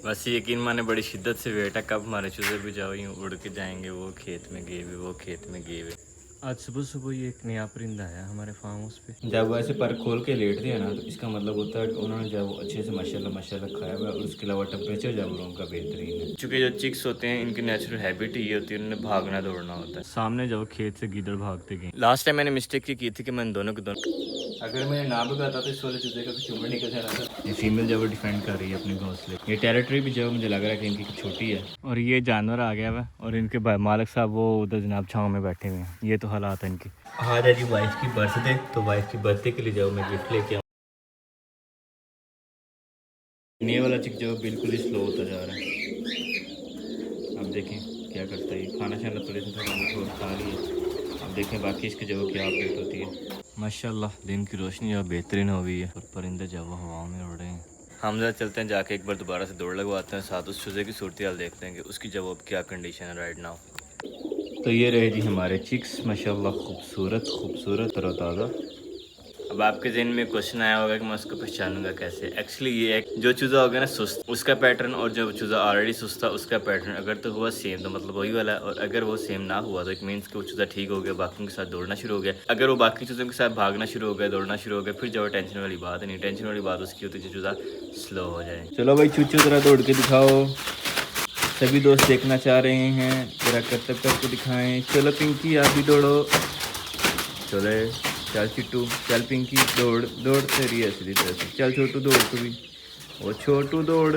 बस यकीन माने बड़ी शिद्दत से वेट है कब हमारे चूजे भी जाओ यूँ उड़ के जाएंगे, वो खेत में गए हुए, वो खेत में गए हुए। आज सुबह सुबह ये एक नया परिंदा आया हमारे फार्म हाउस पे। जब वो ऐसे पर खोल के लेटते हैं ना तो इसका मतलब होता है कि उन्होंने जब वो अच्छे से माशाल्लाह माशाल्लाह खाया हुआ है और उसके अलावा टेम्परेचर जब रूम का बेहतरीन है। चूँकि जो चिक्स होते हैं इनकी नेचुरल हैबिट ये होती है उन्हें भागना दौड़ना होता है। सामने जब खेत से गीदड़ भागते गए। लास्ट टाइम मैंने मिस्टेक की थी कि मैं दोनों को दोनों अगर मैं ना भगाता तो इस वाले चूजे का कुछ उम्र निकल जाना था। ये फीमेल जब डिफेंड कर रही है अपने घोंसले। ये टेरिटरी भी जब मुझे लग रहा है कि इनकी छोटी है और ये जानवर आ गया हुआ और इनके मालिक साहब वो उधर जनाब छाँव में बैठे हुए हैं। ये तो हालात है इनके। आज है जी वाइफ की बर्थडे, तो वाइफ की बर्थडे के लिए जाओ मैं गिफ्ट लेके आऊँ। ये वाला चिक जो बिल्कुल ही स्लो होता जा रहा है। अब देखें क्या करता है ये। खाना शाना थोड़े से थोड़ा खा लिया। अब देखें बाकी इसकी जगह क्या अपडेट होती है। माशाल्लाह दिन की रोशनी अब बेहतरीन हो गई है और परिंदे जब वो हवा में उड़ रहे हैं। हम ज़रा चलते हैं जाके एक बार दोबारा से दौड़ लगवाते हैं, साथ उस चूजे की सूरत हाल देखते हैं कि उसकी जब अब क्या कंडीशन है राइट नाउ। तो ये रहे जी हमारे चिक्स, माशाल्लाह खूबसूरत खूबसूरत तरोताज़ा। अब आपके जहन में क्वेश्चन आया होगा कि मैं उसको पहचानूंगा कैसे। एक्चुअली ये एक जो चूज़ा होगा ना सुस्त, उसका पैटर्न और जो चूज़ा ऑलरेडी सुस्त था उसका पैटर्न अगर तो हुआ सेम तो मतलब वही वाला है, और अगर वो सेम ना हुआ तो इट मीन्स कि वो चूज़ा ठीक हो गया, बाकियों के साथ दौड़ना शुरू हो गया। अगर वो बाकी चूज़ों के साथ भागना शुरू हो गया, दौड़ना शुरू हो गया, फिर जो टेंशन वाली बात है नहीं। टेंशन वाली बात उसकी होती है जो चूज़ा स्लो हो जाए। चलो भाई चूचू ज़रा दौड़ के दिखाओ, सभी दोस्त देखना चाह रहे हैं, ज़रा करतब करके दिखाएं। चलो पिंकी आप भी दौड़ो, चले चल चिट्टू, चल पिंकी दौड़ दौड़ तेरी ऐसी तरह से। चल छोटू दौड़ तू भी, वो छोटू दौड़।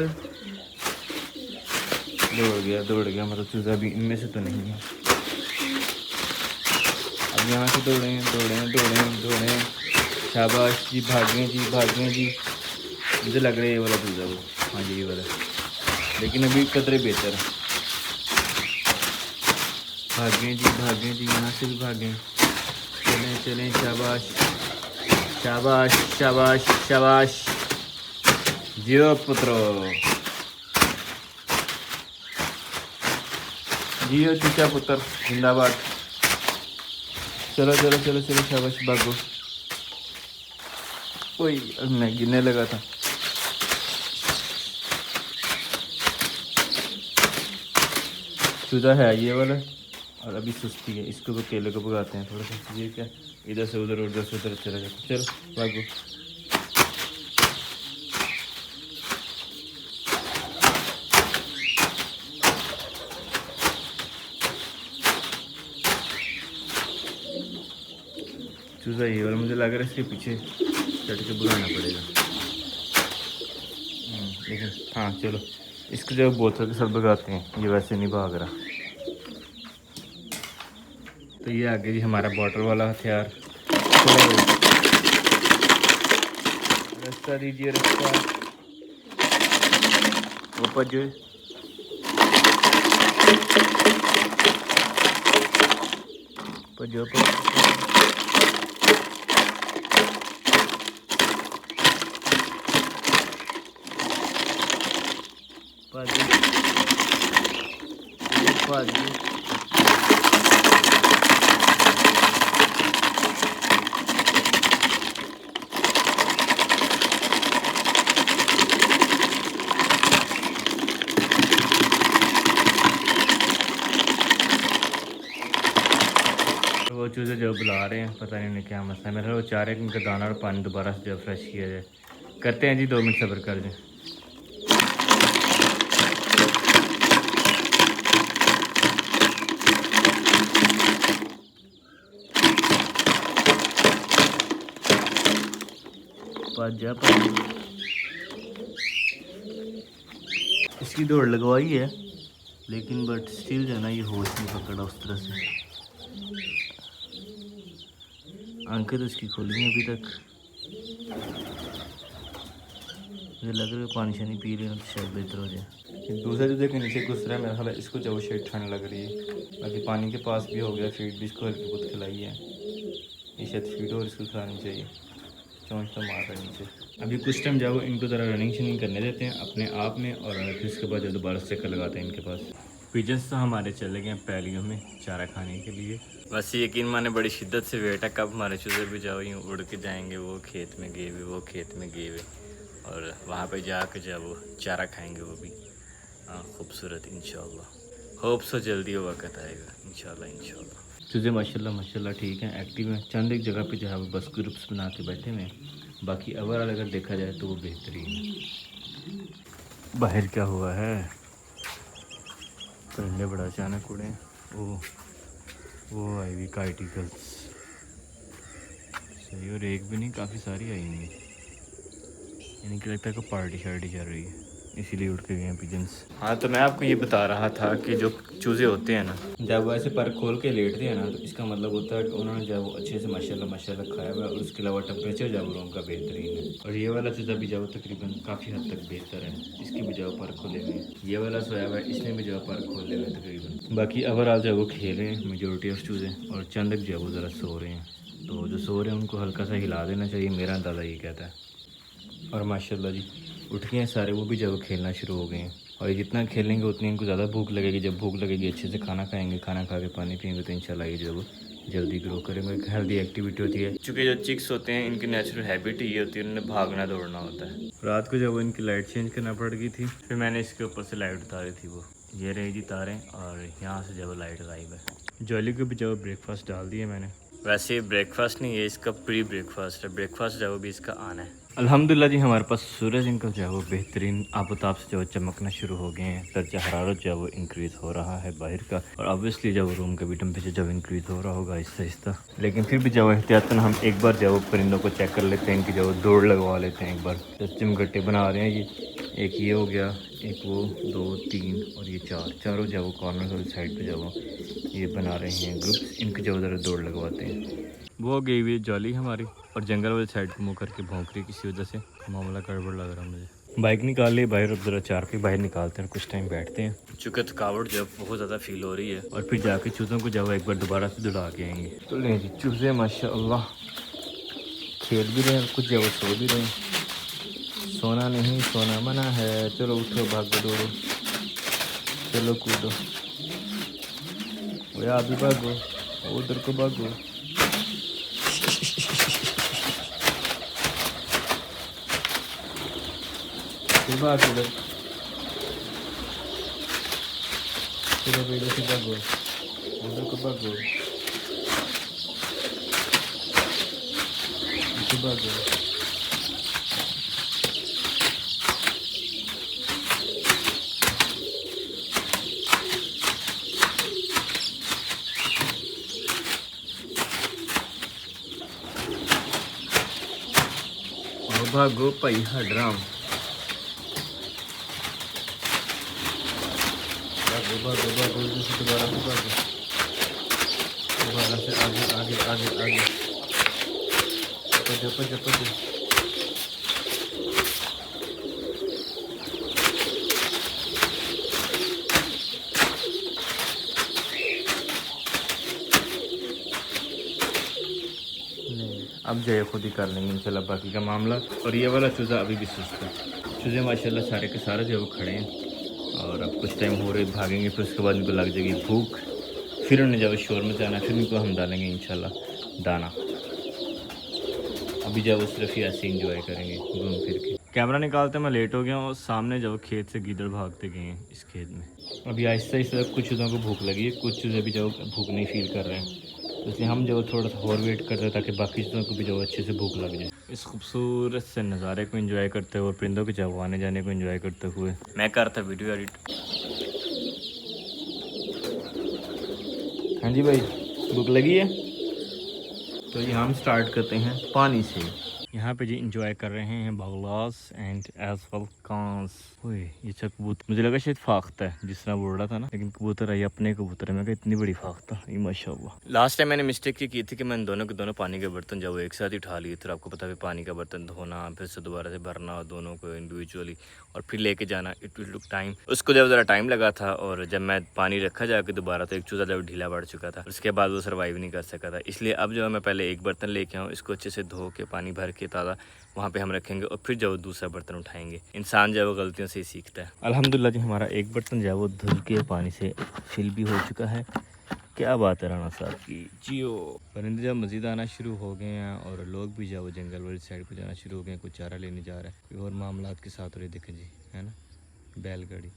दौड़ गया मतलब चूज़ा भी इनमें से तो नहीं है। अब यहाँ से दौड़े। शाबाश जी, भागें जी। मुझे लग रहा है ये वाला चूज़ा वो, हाँ जी ये वाला, लेकिन अभी कतरे बेहतर है। भागें जी, यहाँ से भी भागें। चलें शाबाश जियो पुत्रो, जियो चूचा पुत्र जिंदाबाद। चलो शाबाश भागो। कोई मैं गिरने लगा था। चूजा है ये वाला और अभी सुस्ती है, इसको तो केले को भगाते हैं थोड़ा सा। ये क्या इधर से उधर चला जाता। चलो भागो। चूजा ये वाला मुझे लग रहा है इसके पीछे चढ़ के भगाना पड़ेगा। लेकिन हाँ चलो इसको जब बोतल के साथ भगाते हैं, ये वैसे नहीं भाग रहा। तो ये आगे जी हमारा बॉटल वाला हथियार। रास्ता दीजिए, रास्ता ऊपर जो वो चूज़े जो बुला रहे हैं, पता नहीं क्या मसला है। मेरा वो चाह रहे हैं कि उनका दाना और पानी दोबारा से जब फ्रेश किया जाए। करते हैं जी, 2 मिनट सब्र कर दें। इसकी दौड़ लगवाई है लेकिन बट स्टिल जो है ना ये होश नहीं पकड़ा उस तरह से। आंखें तो इसकी खोली हैं अभी तक। मुझे लग रहा है पानी शानी पी रहे हैं तो शायद बेहतर हो जाए। दूसरा जो देखो नीचे घुस रहा है, मेरा ख्याल है इसको जब शेड ठंड लग रही है। बाकी पानी के पास भी हो गया, फीड भी इसको हल्की बहुत खिलाई है। ये शायद फीड और इसको खिलानी चाहिए। चौंच तो मार रहा है नीचे। अभी कुछ टाइम जाओ इनको ज़रा रनिंग शनिंग करने देते हैं अपने आप में, और फिर उसके बाद जो दोबारा से चक्कर लगाते हैं इनके पास। पिजन्स तो हमारे चले गए पैलियों में चारा खाने के लिए। बस यकीन माने बड़ी शिद्दत से वेट है कब हमारे चूजे भी जाओ यूँ उड़ के जाएंगे, वो खेत में गए हुए, और वहाँ पे जाके जब वो चारा खाएंगे वो भी। हाँ खूबसूरत इंशाल्लाह, होप सो जल्दी वो वक्त आएगा इंशाल्लाह इंशाल्लाह। चूज़े माशाल्लाह माशाल्लाह ठीक हैं, एक्टिव हैं। चंद एक जगह पे जो है वो बस ग्रुप्स बना के बैठे हुए हैं, बाकी ओवरऑल अगर देखा जाए तो वो बेहतरीन है। बाहर क्या हुआ है, परिंदे बड़ा अचानक उड़े। वो आई हुई काइट ईगल्स, सही। और एक भी नहीं, काफ़ी सारी आई हुई हैं, यानी कि लगता है कि पार्टी शार्टी चल रही है, इसीलिए उठ के गए हैं पिजन्स। हाँ तो मैं आपको ये बता रहा था कि जो चूज़े होते हैं ना, जब वो ऐसे पर खोल के लेटते हैं ना, तो इसका मतलब होता है कि उन्होंने जब वो अच्छे से माशाल्लाह माशाल्लाह खाया हुआ है, और उसके अलावा टेम्परेचर जब रूम का बेहतरीन है। और ये वाला चूज़ा भी जब तकरीबन काफ़ी हद तक बेहतर है, इसकी भी जब पर खोले हुए हैं। ये वाला सोया हुआ है, इसने भी जब पर खोले हुए हैं तकरीबन। बाकी ओवरऑल जो वो खेल रहे हैं मेजोरिटी ऑफ चूज़े, और चंद जो वो ज़रा सो रहे हैं। तो जो सो रहे हैं उनको हल्का सा हिला देना चाहिए, मेरा अंदाज़ा ये कहता है। और माशाल्लाह जी उठ गए हैं सारे, वो भी जब खेलना शुरू हो गए हैं। और ये जितना खेलेंगे उतनी इनको ज़्यादा भूख लगेगी। जब भूख लगेगी अच्छे से खाना खाएंगे, खाना खा के पानी पियेंगे, तो इंशाल्लाह ये जो जल्दी ग्रो करेंगे। एक हेल्दी एक्टिविटी होती है, चूँकि जो चिक्स होते हैं इनकी नेचुरल हैबिट ये होती है, उन्हें भागना दौड़ना होता है। रात को जब वो इनकी लाइट चेंज करना पड़ गई थी, फिर मैंने इसके ऊपर से लाइट उतारी थी। वो ये रही जी तारें, और यहाँ से जब लाइट गायब है। जॉली को भी जब ब्रेकफास्ट डाल दिया मैंने। वैसे ब्रेकफास्ट नहीं है इसका, प्री ब्रेकफास्ट है। ब्रेकफास्ट जो भी इसका आना है। अल्हम्दुलिल्लाह जी हमारे पास सूरज इनका जो है वो बेहतरीन आबोताब से जो चमकना शुरू हो गए हैं। दर्जा हरारत जो है वो इंक्रीज़ हो रहा है बाहर का, और ऑब्वियसली जब रूम का भी टेम्परेचर जब इंक्रीज़ हो रहा होगा आहिस्ता आहिस्ता। लेकिन फिर भी जब एहतियातन हम एक बार जब परिंदों को चेक कर लेते हैं, इनकी जब दौड़ लगवा लेते हैं एक बार। जब चिमगट्टे बना रहे हैं ये, एक ये हो गया, एक वो, 2 3 और ये 4, चारों जब वो कॉर्नर वाली साइड पे जब ये बना रहे हैं ग्रुप्स, इनके जब ज़रा दौड़ लगवाते हैं। वो गई हुई जॉली हमारी, और जंगल वाली साइड को मुँह करके भौंक रही किसी वजह से। मामला गड़बड़ लग रहा है मुझे। बाइक निकाल ली बाहर, अब ज़रा चार पे बाहर निकालते हैं, कुछ टाइम बैठते हैं। चूँकि थकावट जब बहुत ज़्यादा फील हो रही है, और फिर जाके चूज़ों को जब एक बार दोबारा से दौड़ा के आएंगे। तो नहीं जी चूज़े माशाल्लाह खेल भी रहे हैं, कुछ जब सो भी रहे हैं। सोना नहीं, सोना मना है। चलो उठो, भागो दौड़ो, चलो कूदो, वो आप भी भागो, उधर को भागो। फिर भाग उधर, चलो बेटे से भागो, उधर को भागो, इसे भागो। भागो भाई हड्राम, भागो भागो भागो, जैसे दोबारा से भागो, दोबारा से आगे आगे आगे आगे, पजो पजो पजो। अब जो है खुद ही कर लेंगे इंशाल्लाह बाकी का मामला। और ये वाला चूज़ा अभी भी सुस्त है। चूज़े माशाल्लाह सारे के सारे जो वो खड़े हैं, और अब कुछ टाइम हो रहे भागेंगे, फिर उसके बाद इनको लग जाएगी भूख, फिर उन्हें जब शोर में जाना, फिर इनको हम डालेंगे इंशाल्लाह दाना। अभी जब वो सिर्फ ही ऐसे इंजॉय करेंगे घूम फिर के। कैमरा निकालते मैं लेट हो गया, और सामने जब खेत से गीदड़ भागते गए हैं इस खेत में। अभी आहिस्ता आहिस्ता कुछ चूज़ों को भूख लगी है, कुछ चूज़े भी जो भूख नहीं फील कर रहे हैं, इसलिए हम जो थोड़ा सा और वेट करते हैं ताकि बाकी चीज़ों को भी जो अच्छे से भूख लग जाए। इस खूबसूरत से नज़ारे को एंजॉय करते हुए और परिंदों के जब आने जाने को एंजॉय करते हुए मैं करता वीडियो एडिट। हाँ जी भाई, भूख लगी है तो ये हम स्टार्ट करते हैं पानी से। यहाँ पे जी इंजॉय कर रहे हैं बगलास एंड एज वेल कांस। ओए ये अच्छा कबूतर, मुझे लगा शायद फाख्ता है जिस तरह बोल रहा था ना, लेकिन कबूतर है, अपने कबूतर है। मैं कहा इतनी बड़ी फाख्ता, ये माशाल्लाह। लास्ट टाइम मैंने मिस्टेक की थी कि मैंने दोनों के दोनों पानी के बर्तन जब एक साथ ही उठा लिए थे। आपको पता है पानी का बर्तन धोना, फिर से दोबारा से भरना दोनों को इंडिविजुअली, और फिर लेके जाना, इट विल लुक टाइम। उसको जब ज़रा टाइम लगा था, और जब मैं पानी रखा जाके दोबारा, तो एक चूज़ा जब ढीला पड़ चुका था, उसके बाद वो सर्वाइव नहीं कर सका था। इसलिए अब जो मैं पहले एक बर्तन लेके आऊँ, इसको अच्छे से धो के पानी भर के ताज़ा वहाँ पे हम रखेंगे, और फिर जब दूसरा बर्तन उठाएंगे। इंसान जो है वो गलतियों से ही सीखता है। अल्हम्दुलिल्लाह जी हमारा एक बर्तन जो है वो धुल के पानी से फिल भी हो चुका है। क्या बात है राना साहब की जियो। परिंदे जब मज़ीद आना शुरू हो गए हैं, और लोग भी जो जंगल वाली साइड पर जाना शुरू हो गए हैं, कुछ चारा लेने जा रहा है, और मामलात के साथ रहे देखें जी, है ना, बैलगाड़ी।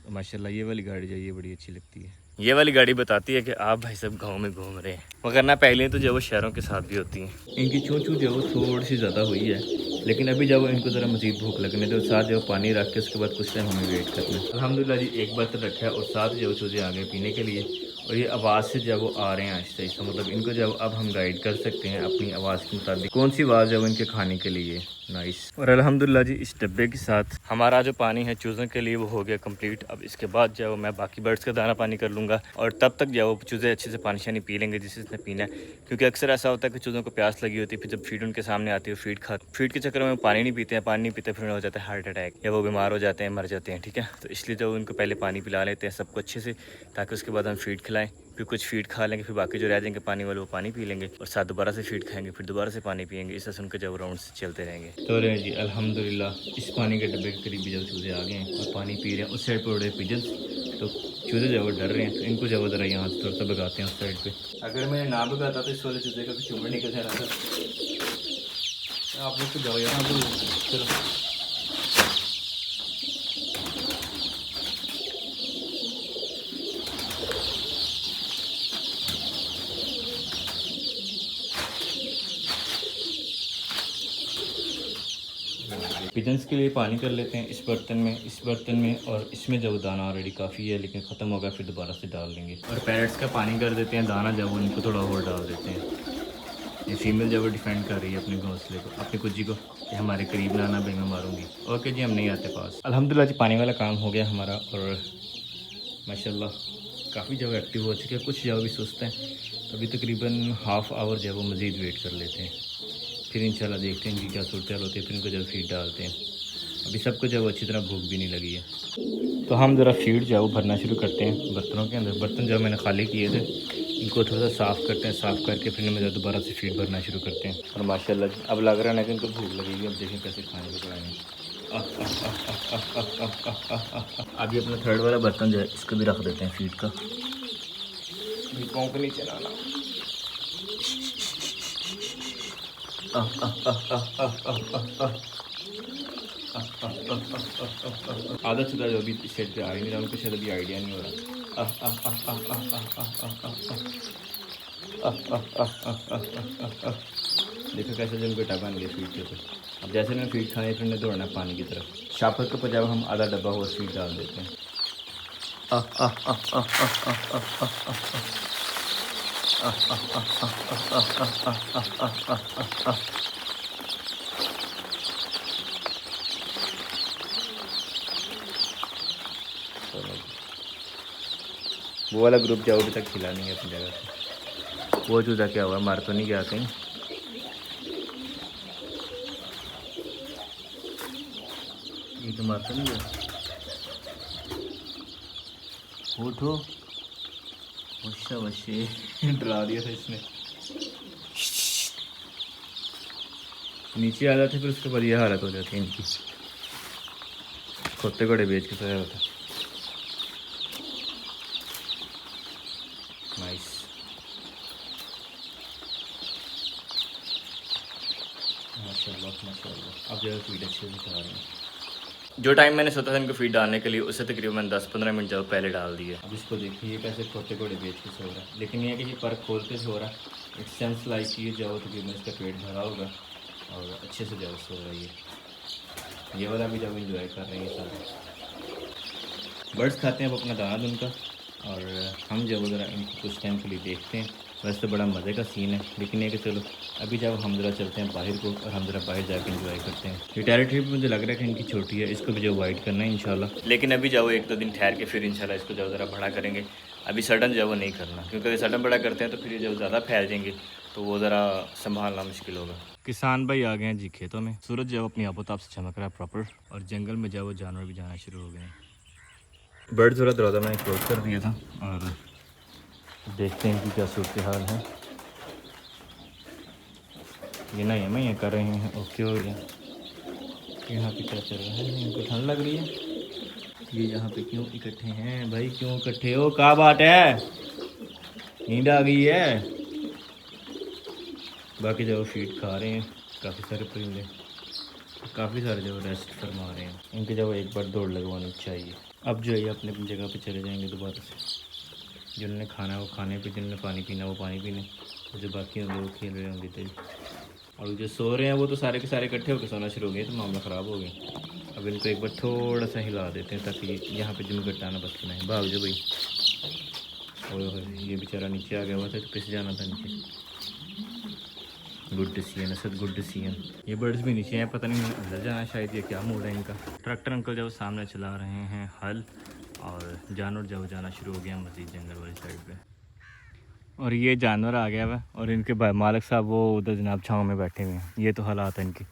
माशाल्लाह ये वाली गाड़ी जो है ये बड़ी अच्छी लगती है। ये वाली गाड़ी बताती है कि आप भाई सब गाँव में घूम रहे हैं, मगर ना पहले तो जो वो शहरों के साथ भी होती हैं। इनकी चूँ चूँ जो वो थोड़ी सी ज़्यादा हुई है, लेकिन अभी जब इनको ज़रा मज़ीद भूख लगने तो साथ जो पानी रख के उसके बाद कुछ टाइम हमें वेट करना है। अल्हम्दुलिल्लाह जी एक बर्तन रखा है और साथ जो चूज़े आ गए पीने के लिए, और ये आवाज़ से जब वो आ रहे हैं आहिस्ता आहिस्ता, मतलब इनको जब अब हम गाइड कर सकते हैं अपनी आवाज़ के मुताबिक कौन सी आवाज़ है वो इनके खाने के लिए। नाइस। और अल्हम्दुलिल्लाह जी इस डब्बे के साथ हमारा जो पानी है चूज़ों के लिए वो हो गया कंप्लीट। अब इसके बाद जो मैं बाकी बर्ड्स का दाना पानी कर लूँगा और तब तक जो चूज़े अच्छे से पानी शानी पी लेंगे जिसने पीना है, क्योंकि अक्सर ऐसा होता है कि चूज़ों को प्यास लगी होती है, फिर जब फीड उनके सामने आती है फीड के चक्कर में पानी नहीं पीते हैं, पानी नहीं पीते फिर हो जाता है हार्ट अटैक या वो बीमार हो जाते हैं, मर जाते हैं। ठीक है, तो इसलिए जो उनको पहले पानी पिला लेते हैं सबको अच्छे से, ताकि उसके बाद हम फीड खिलाएं, फिर कुछ फीड खा लेंगे, फिर बाकी जो रह जाएंगे पानी वाले वो पानी पी लेंगे और साथ दोबारा से फीड खाएंगे, फिर दोबारा से पानी पियेंगे। इस तरह उनके जब राउंड से चलते रहेंगे। तो रहे जी अल्हम्दुलिल्लाह इस पानी के डब्बे के करीब जब चूज़े आ गए हैं और पानी पी रहे हैं। उस साइड पर उड़े पिजन्स, तो चूज़े जब वो डर रहे हैं तो इनको जब ज़रा यहाँ से थोड़ा सा भगाते हैं उस साइड पर। अगर मैं ना भगाता तो इस वाले चूज़े का कुछ उम्र निकल जाना था। आप लोग तो जाओ यहाँ पर, चलो। पिजन्स के लिए पानी कर लेते हैं इस बर्तन में और इसमें जब दाना ऑलरेडी काफ़ी है लेकिन ख़त्म होगा फिर दोबारा से डाल देंगे। और पैरट्स का पानी कर देते हैं, दाना जब उनको थोड़ा और डाल देते हैं। ये फीमेल जब वो डिफेंड कर रही है अपने घोंसले को, अपनी कुजी को, कि हमारे करीब ना आना भाई मैं मारूंगी। ओके जी हम नहीं आते पास। अल्हम्दुलिल्लाह जी पानी वाला काम हो गया हमारा और माशाल्लाह काफ़ी जब एक्टिव हो चुके हैं। कुछ जब भी सुस्त हैं तो अभी तकरीबन हाफ़ आवर जब वो मज़ीद वेट कर लेते हैं, फिर इंशाल्लाह देखते हैं इनकी क्या सूरत होती है, फिर इनको जब फीड डालते हैं। अभी सबको जब अच्छी तरह भूख भी नहीं लगी है तो हम ज़रा फीड जो है वो भरना शुरू करते हैं बर्तनों के अंदर। बर्तन जब मैंने खाली किए थे इनको थोड़ा सा साफ़ करते हैं, साफ़ करके फिर इनमें दोबारा से फीड भरना शुरू करते हैं। और माशाल्लाह अब लग रहा है कि इनको भूख लगेगी। अब देखें कैसे खाने को पड़ाएंगे। अभी अपना थर्ड वाला बर्तन जो है इसको भी रख देते हैं फीड का। पाँव को नीचे लाना। आदत शुदा जो अभी इस साइड पे आ ही नहीं रहा, उनको शायद अभी आइडिया नहीं हो रहा। देखो कैसे जो उनको टबा नहीं फीड के ऊपर। अब जैसे मैं फीड खाने फिर दौड़ना पानी की तरफ। शापर के ऊपर जब हम आधा डब्बा और फीड डाल देते हैं। वो वाला ग्रुप जाओ अभी तक खिला नहीं है अपनी जगह से। वो चूज़ा क्या हुआ, मार तो नहीं गया कहीं? ये तो मार तो नहीं गया। उठो वशा वशे डरा दिया था इसने। नीचे आ जाते फिर उसके बाद ये हालत हो जाती है इनकी। खोते घोड़े बेच के सोया होता। नाइस। माशाल्लाह माशाल्लाह। अब जो फीड अच्छे से खा रहे हैं। जो टाइम मैंने सोचा था इनको फीड डालने के लिए उससे तकरीबन 10-15 मिनट जब पहले डाल दिए। अब इसको देखिए कैसे खोते घोड़े बेच के सो रहा है, लेकिन ये कि ये पर खोल के सो रहा है। इट सेंस लाइक ये जाओ तकरीबन इसका पेट भरा होगा और अच्छे से जाओ सो रहा है। ये वाला भी जब इंजॉय कर रहे हैं सारे बर्ड्स खाते हैं अब अपना दाना उनका, और हम जब ज़रा इनको कुछ टाइम के लिए देखते हैं। वैसे तो बड़ा मज़े का सीन है, लेकिन ये कि चलो अभी जब हम ज़रा चलते हैं बाहर को और हम ज़रा बाहर जाकर इंजॉय करते हैं। ये टेरिटरी भी मुझे लग रहा है कि इनकी छोटी है, इसको भी जो वाइड करना है इंशाल्लाह। लेकिन अभी जाओ 1-2 दिन ठहर के फिर इंशाल्लाह इसको जब ज़रा बड़ा करेंगे। अभी सडन जो वो नहीं करना, क्योंकि अगर सडन बड़ा करते हैं तो फिर जब ज़्यादा फैल जाएंगे तो वो ज़रा संभालना मुश्किल होगा। किसान भाई आ गए हैं जी खेतों में। सूरज जो अपनी आपोताप से चमक रहा है प्रॉपर, और जंगल में जो वो जानवर भी जाना शुरू हो गए हैं। बर्ड ज़रा दरवाज़ा मैंने क्लोज कर दिया था और देखते हैं कि क्या सूरत हाल है। ये ना मैं ये कर रहे हैं ओके हो गया। यहाँ पे क्या चल रहा है? इनको ठंड लग रही है। ये यहाँ पे क्यों इकट्ठे हैं भाई? क्यों इकट्ठे हो? क्या बात है? नींद आ गई है? बाकी जब फीड खा रहे हैं काफ़ी सारे परिंदे। काफ़ी सारे जो रेस्ट फरमा रहे हैं, इनके जो एक बार दौड़ लगवानी चाहिए। अब जो है अपने अपनी जगह पे चले जाएंगे दोबारा से। जिन्होंने खाना वो खाने पे, जिन्होंने पानी पीना वो पानी पीने, और जो बाकी होंगे वो खेल रहे होंगे तेज। और जो सो रहे हैं वो तो सारे के सारे इकट्ठे होकर सोना शुरू हो गए, तो मामला ख़राब हो गया। अब इनको एक बार थोड़ा सा हिला देते हैं ताकि यहाँ पे जिन गट्टाना बस नहीं भाग जाओ भाई। और ये बेचारा नीचे आ गया हुआ था तो पिस जाना था नीचे। Good decision Asad, good decision. ये बर्ड्स भी नीचे हैं, पता नहीं अंदर जाना शायद, ये क्या मूड है इनका। ट्रैक्टर अंकल जब सामने चला रहे हैं हल, और जानवर जब जाना शुरू हो गया मजीद जंगल वाली साइड पे। और ये जानवर आ गया हुआ और इनके मालिक साहब वो उधर जनाब छाँव में बैठे हुए हैं। ये तो हालात है इनकी।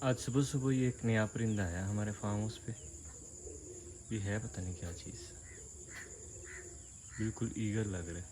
आज सुबह सुबह ये एक नया परिंदा आया हमारे फार्म हाउस पे। ये है पता नहीं क्या चीज़, बिल्कुल ईगर लग रहा है।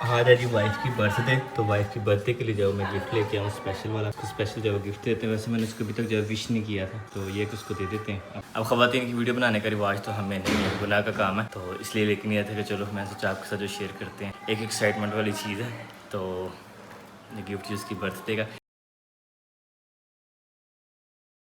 आज है जी वाइफ की बर्थडे, तो वाइफ की बर्थडे के लिए जो मैं गिफ्ट लेके आऊँ स्पेशल वाला, उसको स्पेशल जो गिफ्ट देते हैं। वैसे मैंने उसको अभी तक जो विश नहीं किया था, तो ये उसको दे देते हैं। अब ख़वातीन की वीडियो बनाने का रिवाज तो हमें नहीं है, गुनाह का काम है, तो इसलिए लेके नहीं आया था कि चलो मैं सोचा आपके साथ जो शेयर करते हैं। एक एक्साइटमेंट वाली चीज़ है, तो ये गिफ्ट उसकी बर्थडे का।